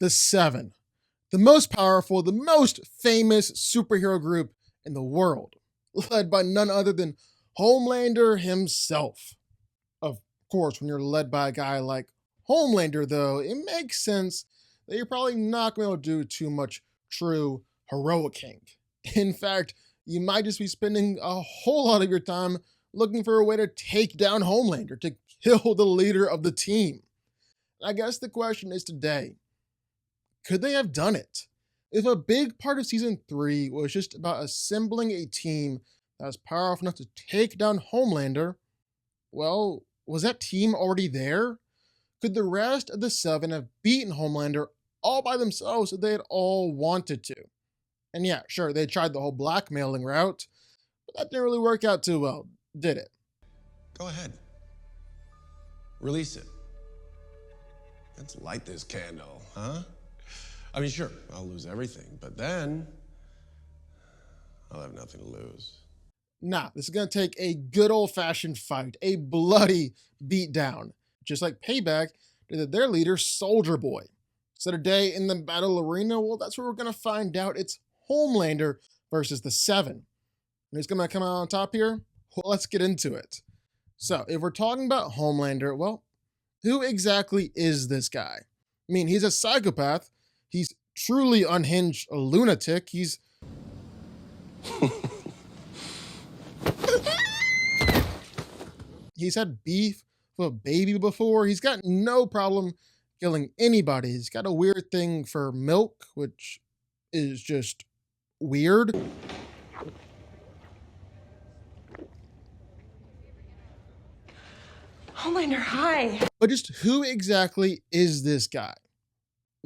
the Seven, the most powerful, the most famous superhero group in the world, led by none other than Homelander himself. Of course, when you're led by a guy like Homelander, though, it makes sense that you're probably not going to be able to do too much true heroicing. In fact, you might just be spending a whole lot of your time looking for a way to take down Homelander, to kill the leader of the team. I guess the question is today, could they have done it? If a big part of season 3 was just about assembling a team that was powerful enough to take down Homelander, well, was that team already there? Could the rest of the Seven have beaten Homelander all by themselves if they had all wanted to? And yeah, sure, they tried the whole blackmailing route, but that didn't really work out too well, did it? Go ahead. Release it. Let's light this candle, huh? I mean, sure, I'll lose everything, but then I'll have nothing to lose. Nah, this is going to take a good old-fashioned fight, a bloody beatdown, just like Payback did their leader, Soldier Boy. So today in the battle arena, well, that's where we're going to find out. It's Homelander versus the Seven. And who's going to come out on top here? Well, let's get into it. So if we're talking about Homelander, well, who exactly is this guy? I mean, he's a psychopath. He's truly unhinged, a lunatic. He's had beef with a baby before. He's got no problem killing anybody. He's got a weird thing for milk, which is just weird. Homelander, hi. But just who exactly is this guy?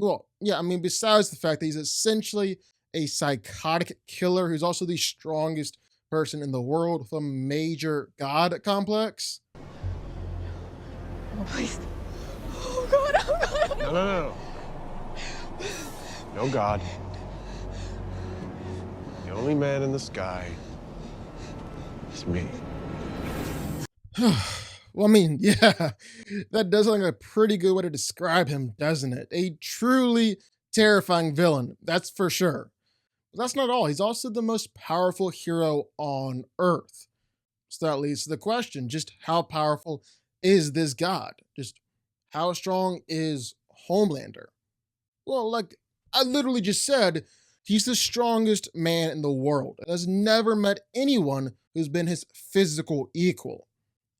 Well, yeah, I mean, besides the fact that he's essentially a psychotic killer who's also the strongest person in the world with a major god complex. Oh, please. Oh, God, oh, God. No. No God. The only man in the sky is me. Well, I mean, yeah, that does sound like a pretty good way to describe him, doesn't it? A truly terrifying villain, that's for sure. But that's not all. He's also the most powerful hero on Earth. So that leads to the question, just how powerful is this god? Just how strong is Homelander? Well, like I literally just said, he's the strongest man in the world and has never met anyone who's been his physical equal.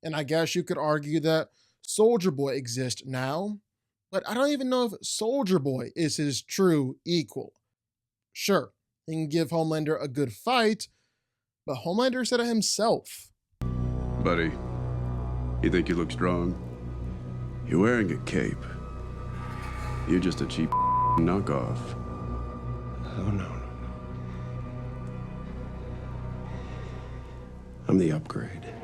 And I guess you could argue that Soldier Boy exists now, but I don't even know if Soldier Boy is his true equal. Sure, he can give Homelander a good fight, but Homelander said it himself. Buddy, you think you look strong? You're wearing a cape. You're just a cheap knockoff. Oh, no. I'm the upgrade.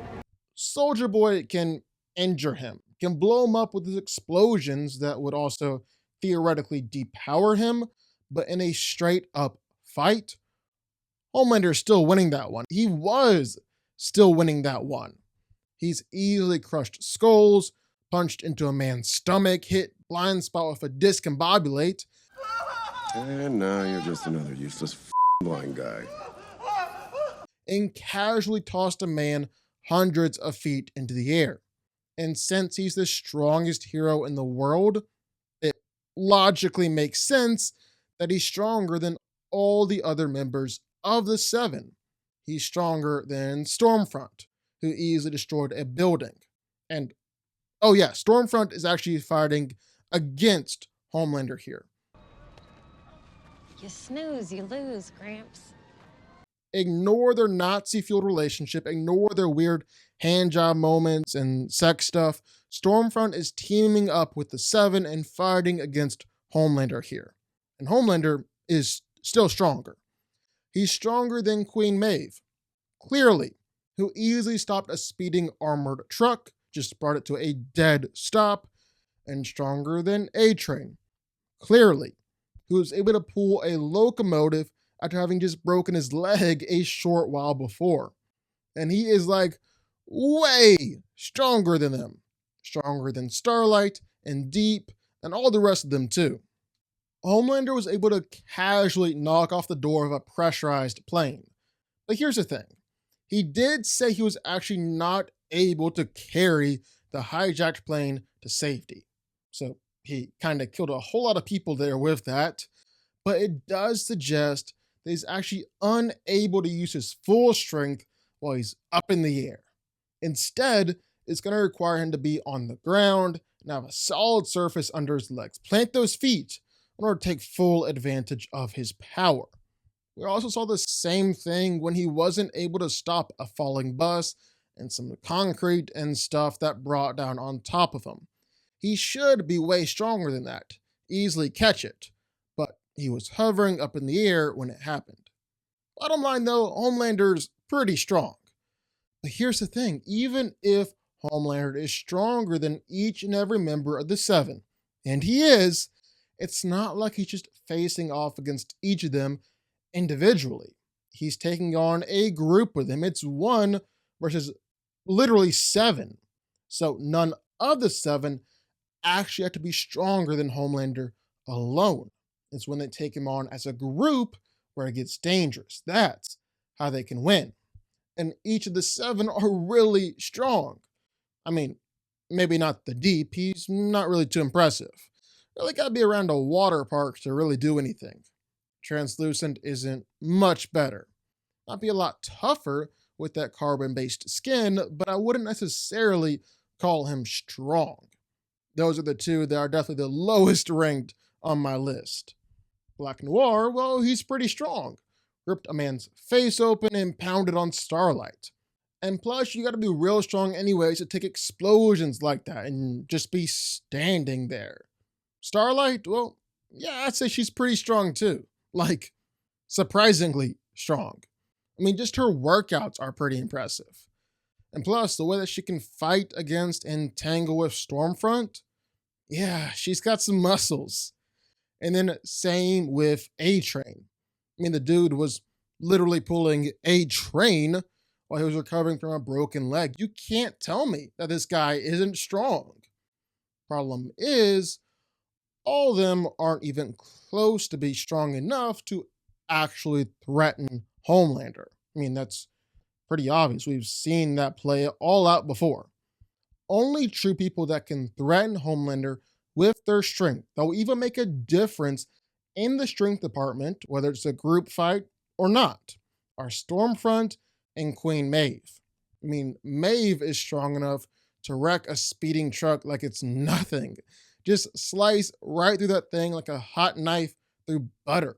Soldier Boy can injure him, can blow him up with his explosions that would also theoretically depower him, but in a straight up fight, Homelander is still winning that one. He was still winning that one. He's easily crushed skulls, punched into a man's stomach, hit blind spot with a discombobulate. And now you're just another useless blind guy. And casually tossed a man hundreds of feet into the air. And since he's the strongest hero in the world, it logically makes sense that he's stronger than all the other members of the Seven. He's stronger than Stormfront, who easily destroyed a building. And, oh yeah, Stormfront is actually fighting against Homelander here. You snooze, you lose, Gramps. Ignore their Nazi-fueled relationship, ignore their weird handjob moments and sex stuff. Stormfront is teaming up with the Seven and fighting against Homelander here. And Homelander is still stronger. He's stronger than Queen Maeve, clearly, who easily stopped a speeding armored truck, just brought it to a dead stop, and stronger than A-Train, clearly, who was able to pull a locomotive after having just broken his leg a short while before. And he is like way stronger than them. Stronger than Starlight and Deep and all the rest of them too. Homelander was able to casually knock off the door of a pressurized plane. But here's the thing. He did say he was actually not able to carry the hijacked plane to safety. So he kind of killed a whole lot of people there with that. But it does suggest that he's actually unable to use his full strength while he's up in the air. Instead, it's going to require him to be on the ground and have a solid surface under his legs. Plant those feet in order to take full advantage of his power. We also saw the same thing when he wasn't able to stop a falling bus and some concrete and stuff that brought down on top of him. He should be way stronger than that, easily catch it, but he was hovering up in the air when it happened. Bottom line though, Homelander's pretty strong. But here's the thing, even if Homelander is stronger than each and every member of the Seven, and he is, it's not like he's just facing off against each of them individually. He's taking on a group with them. It's 1 versus literally 7. So none of the 7 actually have to be stronger than Homelander alone. It's when they take him on as a group where it gets dangerous. That's how they can win. And each of the 7 are really strong. I mean, maybe not the Deep. He's not really too impressive. Really gotta be around a water park to really do anything. Translucent isn't much better. Might be a lot tougher with that carbon-based skin, but I wouldn't necessarily call him strong. Those are the 2 that are definitely the lowest ranked on my list. Black Noir, well, he's pretty strong. Ripped a man's face open and pounded on Starlight. And plus, you gotta be real strong anyways to take explosions like that and just be standing there. Starlight, well, yeah, I'd say she's pretty strong too. Like, surprisingly strong. I mean, just her workouts are pretty impressive. And plus, the way that she can fight against and tangle with Stormfront, yeah, she's got some muscles. And then same with A-Train. I mean, the dude was literally pulling a train while he was recovering from a broken leg. You can't tell me that this guy isn't strong. Problem is, all of them aren't even close to be strong enough to actually threaten Homelander. I mean, that's pretty obvious. We've seen that play all out before. Only true people that can threaten Homelander with their strength, that will even make a difference in the strength department, whether it's a group fight or not, are Stormfront and Queen Maeve. I mean, Maeve is strong enough to wreck a speeding truck like it's nothing. Just slice right through that thing like a hot knife through butter.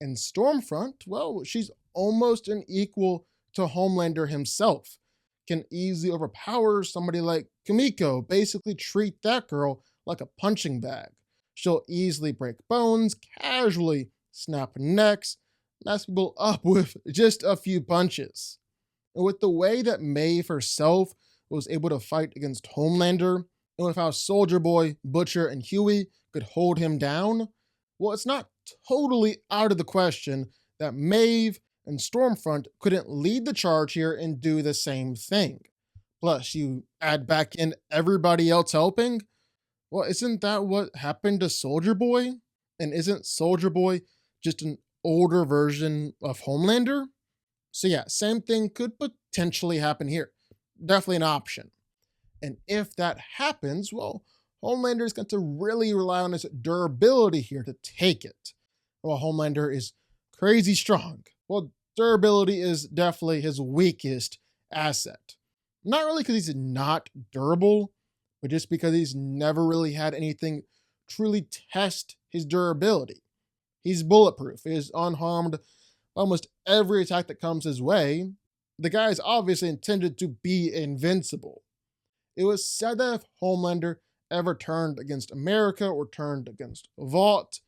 And Stormfront, well, she's almost an equal to Homelander himself. Can easily overpower somebody like Kimiko, basically treat that girl like a punching bag. She'll easily break bones, casually snap necks, mess people up with just a few punches. And with the way that Maeve herself was able to fight against Homelander, and with how Soldier Boy, Butcher, and Huey could hold him down, well, it's not totally out of the question that Maeve and Stormfront couldn't lead the charge here and do the same thing. Plus, you add back in everybody else helping, well, isn't that what happened to Soldier Boy? And isn't Soldier Boy just an older version of Homelander? So yeah, same thing could potentially happen here. Definitely an option. And if that happens, well, Homelander's got to really rely on his durability here to take it. While Homelander is crazy strong, well, durability is definitely his weakest asset. Not really because he's not durable, but just because he's never really had anything truly test his durability. He's bulletproof. He is unharmed by almost every attack that comes his way. The guy is obviously intended to be invincible. It was said that if Homelander ever turned against America or turned against Vought,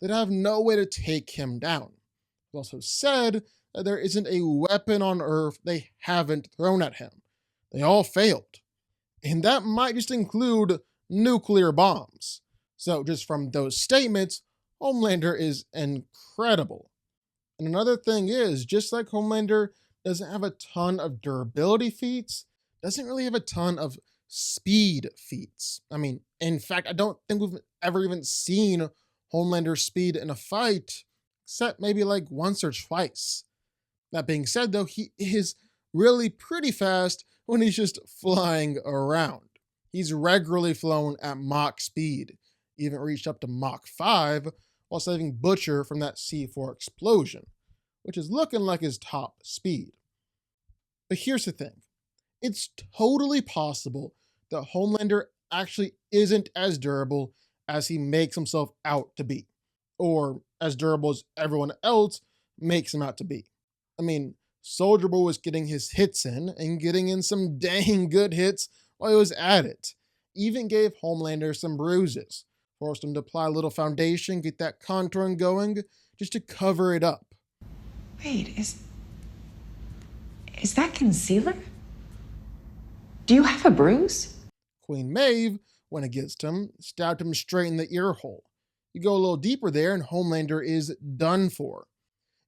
they'd have no way to take him down. It was also said that there isn't a weapon on Earth they haven't thrown at him. They all failed. And that might just include nuclear bombs. So just from those statements, Homelander is incredible. And another thing is, just like Homelander doesn't have a ton of durability feats, doesn't really have a ton of speed feats. I mean, in fact, I don't think we've ever even seen Homelander's speed in a fight, except maybe like once or twice. That being said, though, he is really pretty fast when he's just flying around. He's regularly flown at Mach speed, even reached up to Mach 5 while saving Butcher from that C4 explosion, which is looking like his top speed. But here's the thing. It's totally possible that Homelander actually isn't as durable as he makes himself out to be, or as durable as everyone else makes him out to be. I mean, Soldier Boy was getting his hits in and getting in some dang good hits while he was at it. Even gave Homelander some bruises, forced him to apply a little foundation, get that contouring going, just to cover it up. Wait, is that concealer? Do you have a bruise? Queen Maeve went against him, stabbed him straight in the ear hole. You go a little deeper there and Homelander is done for.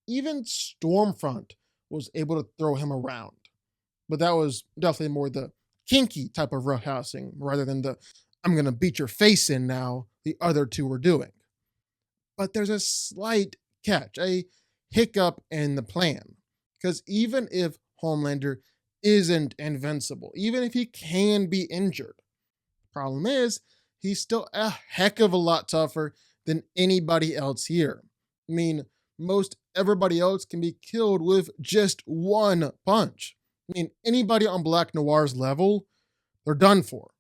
Even Stormfront was able to throw him around. But that was definitely more the kinky type of roughhousing rather than the I'm gonna beat your face in now the other two were doing. But there's a slight catch, a hiccup in the plan. Because even if Homelander isn't invincible, even if he can be injured, the problem is he's still a heck of a lot tougher than anybody else here. I mean, most everybody else can be killed with just one punch. I mean, anybody on Black Noir's level, they're done for.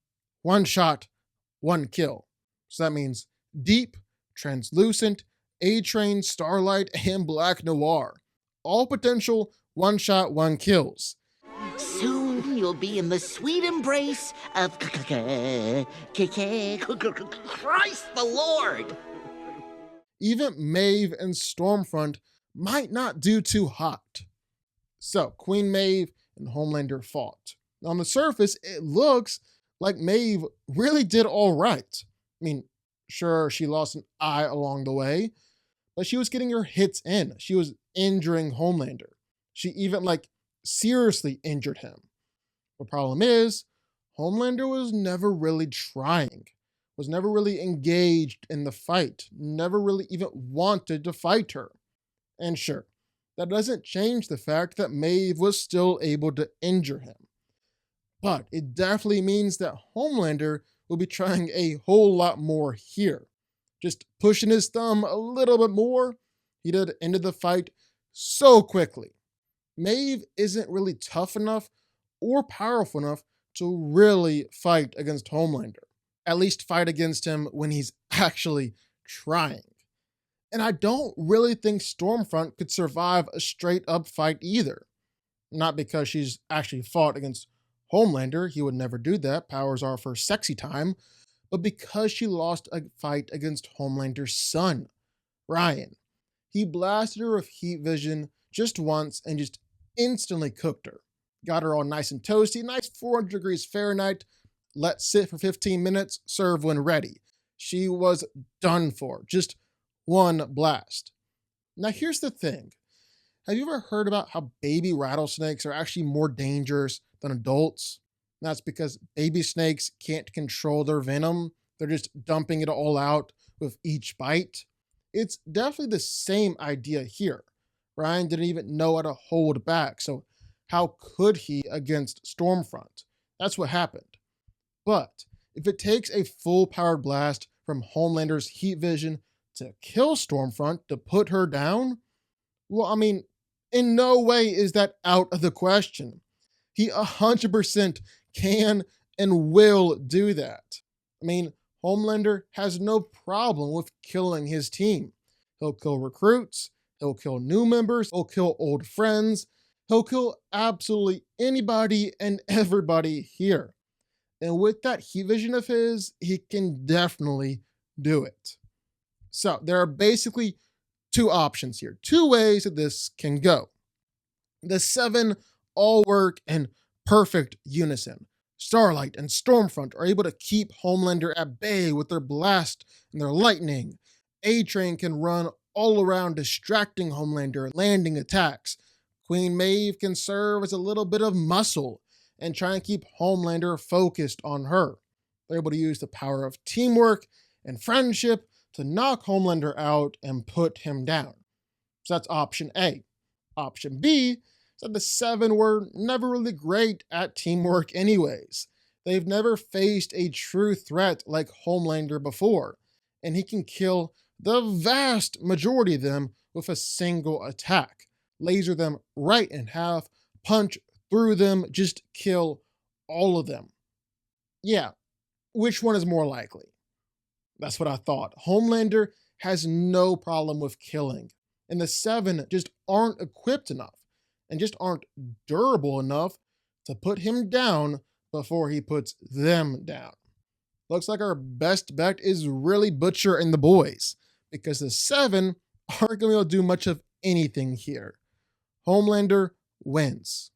One shot, one kill. So that means Deep, Translucent, A-Train, Starlight, and Black Noir. All potential one shot, one kills. Soon you'll be in the sweet embrace of Christ the Lord. Even Maeve and Stormfront might not do too hot. So Queen Maeve and Homelander fought. On the surface, it looks like Maeve really did all right. I mean, sure, she lost an eye along the way, but she was getting her hits in. She was injuring Homelander. She even, seriously injured him. The problem is, Homelander was never really trying, was never really engaged in the fight, never really even wanted to fight her. And sure, that doesn't change the fact that Maeve was still able to injure him. But it definitely means that Homelander will be trying a whole lot more here. Just pushing his thumb a little bit more, he did ended the fight so quickly. Maeve isn't really tough enough or powerful enough to really fight against Homelander. At least fight against him when he's actually trying. And I don't really think Stormfront could survive a straight up fight either. Not because she's actually fought against Homelander, he would never do that, powers are for sexy time, but because she lost a fight against Homelander's son, Ryan. He blasted her with heat vision just once and just instantly cooked her. Got her all nice and toasty, nice 400 degrees Fahrenheit, let sit for 15 minutes, serve when ready. She was done for, just one blast. Now here's the thing. Have you ever heard about how baby rattlesnakes are actually more dangerous than adults? That's because baby snakes can't control their venom. They're just dumping it all out with each bite. It's definitely the same idea here. Ryan didn't even know how to hold back, so how could he against Stormfront? That's what happened. But if it takes a full-powered blast from Homelander's heat vision to kill Stormfront, to put her down, well, I mean, in no way is that out of the question. He 100% can and will do that. I mean, Homelander has no problem with killing his team. He'll kill recruits, he'll kill new members, he'll kill old friends, he'll kill absolutely anybody and everybody here. And with that heat vision of his, he can definitely do it. So there are basically two options here, two ways that this can go. The seven all work in perfect unison. Starlight and Stormfront are able to keep Homelander at bay with their blast and their lightning. A-Train can run all around distracting Homelander, landing attacks. Queen Maeve can serve as a little bit of muscle and try and keep Homelander focused on her. They're able to use the power of teamwork and friendship to knock Homelander out and put him down. So that's option A. Option B is that the Seven were never really great at teamwork anyways. They've never faced a true threat like Homelander before, and he can kill the vast majority of them with a single attack. Laser them right in half, punch through them, just kill all of them. Yeah, which one is more likely? That's what I thought. Homelander has no problem with killing, and the Seven just aren't equipped enough and just aren't durable enough to put him down before he puts them down. Looks like our best bet is really Butcher and the boys, because the Seven aren't going to be able to do much of anything here. Homelander wins.